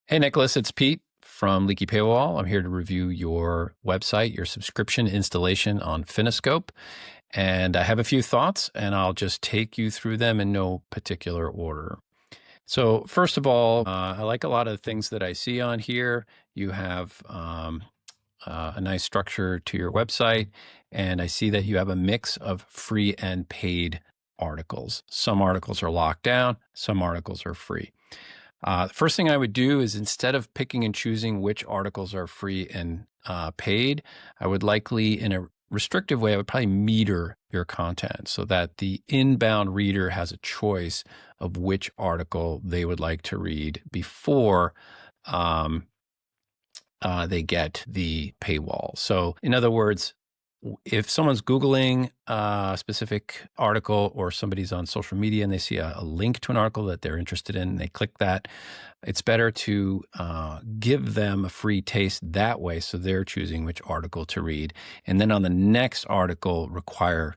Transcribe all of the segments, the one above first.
Hey, Nicholas, it's Pete from Leaky Paywall. I'm here to review your website, your subscription installation on Finascope. And I have a few thoughts, and I'll just take you through them in no particular order. So, first of all, I like a lot of the things that I see on here. You have a nice structure to your website, and I see that you have a mix of free and paid articles. Some articles are locked down, some articles are free. The first thing I would do is instead of picking and choosing which articles are free and paid, I would likely, in a restrictive way, I would probably meter your content so that the inbound reader has a choice of which article they would like to read before um, they get the paywall. So, in other words, if someone's Googling a specific article or somebody's on social media and they see a link to an article that they're interested in, and they click that, it's better to give them a free taste that way so they're choosing which article to read. And then on the next article, require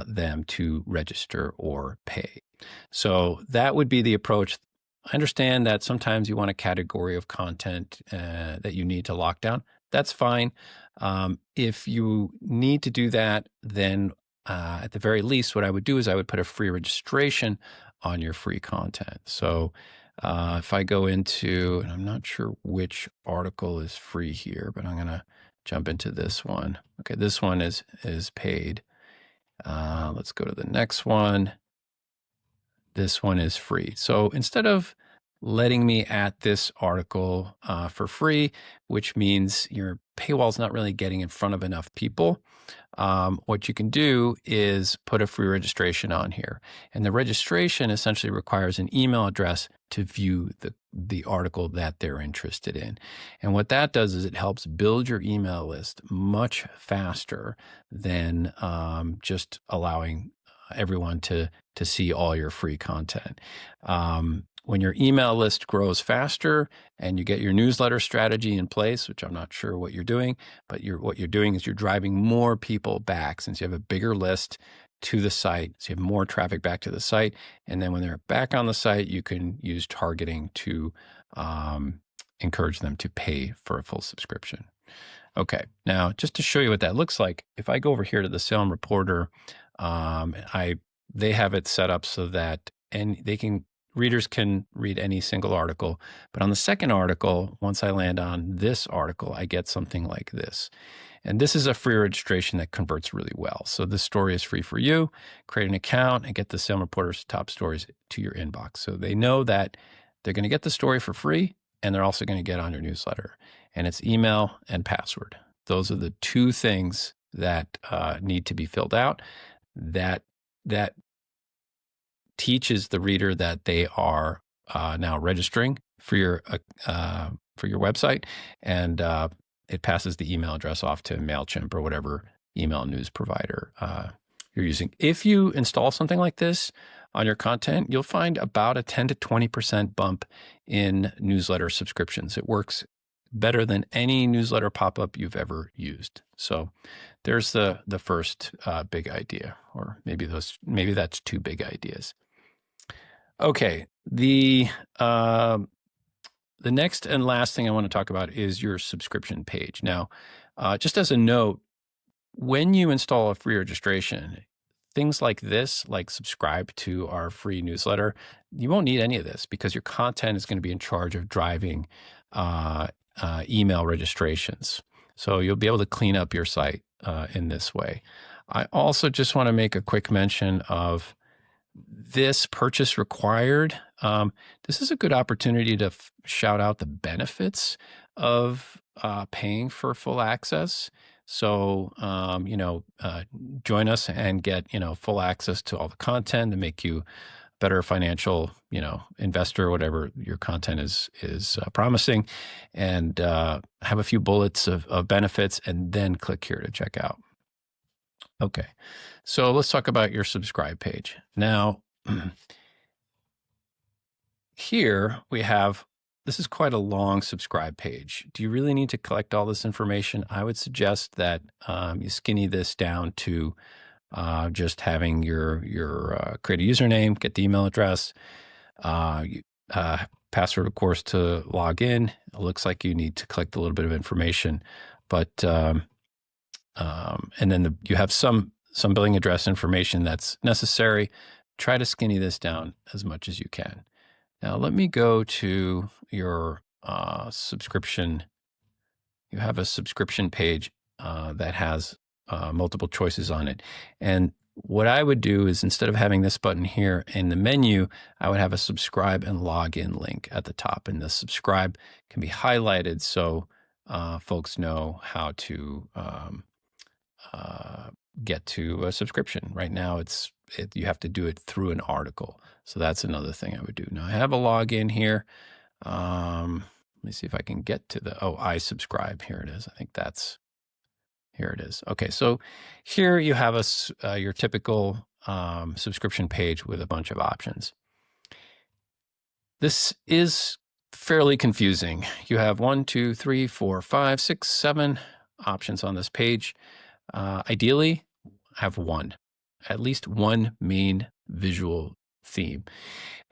them to register or pay. So that would be the approach. I understand that sometimes you want a category of content that you need to lock down. That's fine. If you need to do that, then at the very least, what I would do is I would put a free registration on your free content. So if I go into, and I'm not sure which article is free here, but I'm going to jump into this one. Okay, this one is paid. Let's go to the next one. This one is free. So instead of letting me at this article for free, which means your paywall is not really getting in front of enough people, what you can do is put a free registration on here. And the registration essentially requires an email address to view the article that they're interested in. And what that does is it helps build your email list much faster than just allowing everyone to see all your free content. When your email list grows faster and you get your newsletter strategy in place, which I'm not sure what you're doing, but what you're doing is you're driving more people back since you have a bigger list to the site. So you have more traffic back to the site. And then when they're back on the site, you can use targeting to encourage them to pay for a full subscription. Okay, now just to show you what that looks like, if I go over here to the Salem Reporter, they have it set up so that readers can read any single article. But on the second article, once I land on this article, I get something like this. And this is a free registration that converts really well. So this story is free for you. Create an account and get the Salem Reporter's top stories to your inbox. So they know that they're going to get the story for free, and they're also going to get on your newsletter. And it's email and password. Those are the two things that need to be filled out. That teaches the reader that they are now registering for your website, and it passes the email address off to MailChimp or whatever email news provider you're using. If you install something like this on your content, you'll find about a 10 to 20% bump in newsletter subscriptions. It works better than any newsletter pop-up you've ever used. So there's the first big idea, or maybe that's two big ideas. Okay, the next and last thing I want to talk about is your subscription page. Now, just as a note, when you install a free registration, things like this, like subscribe to our free newsletter, you won't need any of this because your content is going to be in charge of driving email registrations. So you'll be able to clean up your site in this way. I also just want to make a quick mention of this purchase required. This is a good opportunity to shout out the benefits of paying for full access. So, join us and get, full access to all the content to make you a better financial, investor, whatever your content is promising, and have a few bullets of benefits, and then click here to check out. Okay, so let's talk about your subscribe page. Now, here we have, this is quite a long subscribe page. Do you really need to collect all this information? I would suggest that you skinny this down to just having your create a username, get the email address, password, of course, to log in. It looks like you need to collect a little bit of information, but and then you have some billing address information that's necessary. Try to skinny this down as much as you can. Now, let me go to your subscription. You have a subscription page that has multiple choices on it. And what I would do is, instead of having this button here in the menu, I would have a subscribe and login link at the top. And the subscribe can be highlighted so folks know how to get to a subscription. Right now, you have to do it through an article. So that's another thing I would do. Now I have a login here. Let me see if I can get to I subscribe. Here it is. I think here it is. Okay, so here you have your typical subscription page with a bunch of options. This is fairly confusing. You have 1, 2, 3, 4, 5, 6, 7 options on this page. Ideally, have at least one main visual theme.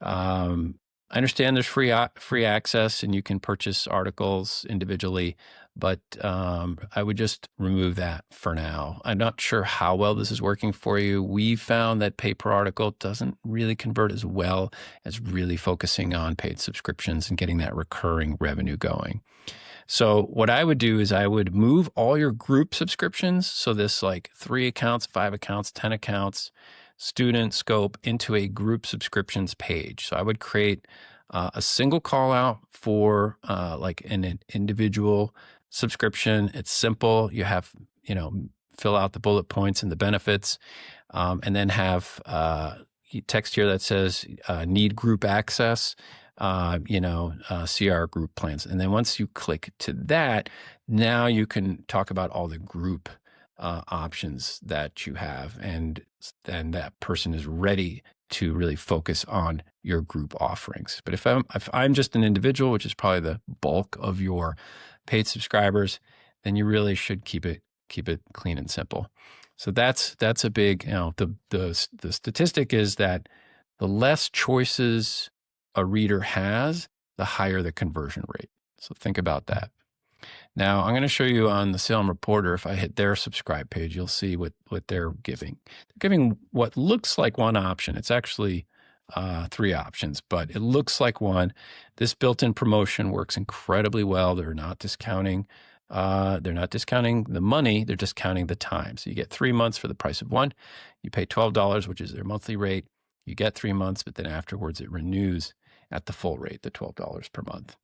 I understand there's free access and you can purchase articles individually, but I would just remove that for now. I'm not sure how well this is working for you. We found that pay per article doesn't really convert as well as really focusing on paid subscriptions and getting that recurring revenue going. So what I would do is I would move all your group subscriptions, so this like 3 accounts, 5 accounts, 10 accounts, student scope, into a group subscriptions page. So I would create a single call out for like an individual subscription. It's simple. You have, fill out the bullet points and the benefits, and then have text here that says need group access. See our group plans. And then once you click to that, now you can talk about all the group options that you have, and then that person is ready to really focus on your group offerings. But if I'm just an individual, which is probably the bulk of your paid subscribers, then you really should keep it clean and simple. So that's a big, the statistic is that the less choices a reader has, the higher the conversion rate. So think about that. Now, I'm going to show you on the Salem Reporter. If I hit their subscribe page, you'll see what they're giving. They're giving what looks like one option. It's actually 3 options, but it looks like one. This built-in promotion works incredibly well. They're not discounting. The money. They're discounting the time. So you get 3 months for the price of 1. You pay $12, which is their monthly rate. You get 3 months, but then afterwards it renews at the full rate, the $12 per month.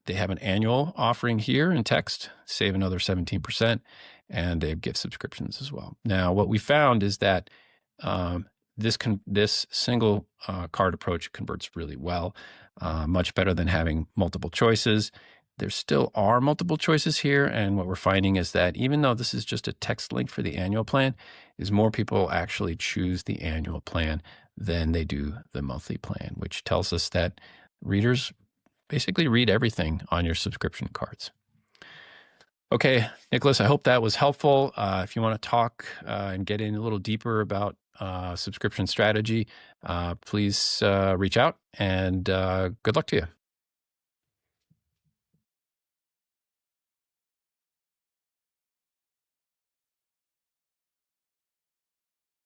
They have an annual offering here in text, save another 17%, and they have gift subscriptions as well. Now, what we found is that this single card approach converts really well, much better than having multiple choices. There still are multiple choices here, and what we're finding is that even though this is just a text link for the annual plan, is more people actually choose the annual plan than they do the monthly plan, which tells us that readers basically read everything on your subscription cards. Okay, Nicholas, I hope that was helpful. If you want to talk and get in a little deeper about subscription strategy, please reach out, and good luck to you.